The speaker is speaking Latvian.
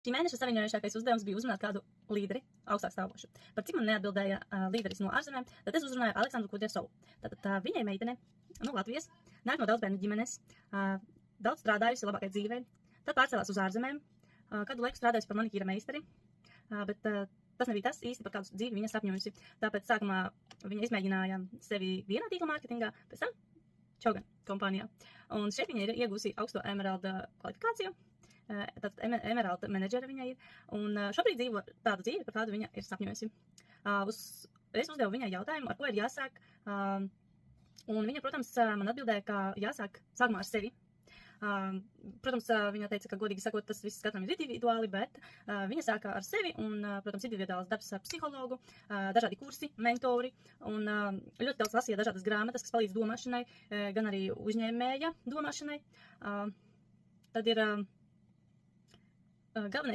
Šī mēneša saviņojošākais uzdevums bija uzrunāt kādu līderi, augstāk stāvošu. Par cik man neatbildēja līderis no ārzemēm, tad es uzrunāju Aleksandru Kudrjasovu. Tātad viņai meitene no Latvijas, nāk no daudzbērnu ģimenes, daudz strādājusi labākai dzīvei, tad pārcēlās uz ārzemēm, kādu laiku strādājusi par manikīra meistari, bet tas nebija tas īsti, par kādu dzīvi viņa sapņojusi. Tāpēc sākumā viņa izmēģināja sevi vienā tīkla mārketingā, pēc tam Čogan kompānijā. Un šeit viņa ir iegūsi augsto emeralda kvalifikāciju. Tātad emeralda menedžera viņa ir, un šobrīd dzīvo tādu dzīvi, par kādu viņa ir sapņojusi. Es uzdevu viņai jautājumu, ar ko ir jāsāk, un viņa, protams, man atbildēja, ka jāsāk sākumā ar sevi. Protams, viņa teica, ka godīgi sakot, tas viss katram ir individuāli, bet viņa sāka ar sevi, un, protams, individuāls darbs ar psihologu, dažādi kursi, mentori, un ļoti daudz lasīja dažādas grāmatas, kas palīdz domāšanai, gan arī uzņēmēja domāšanai. Tad ir galvenais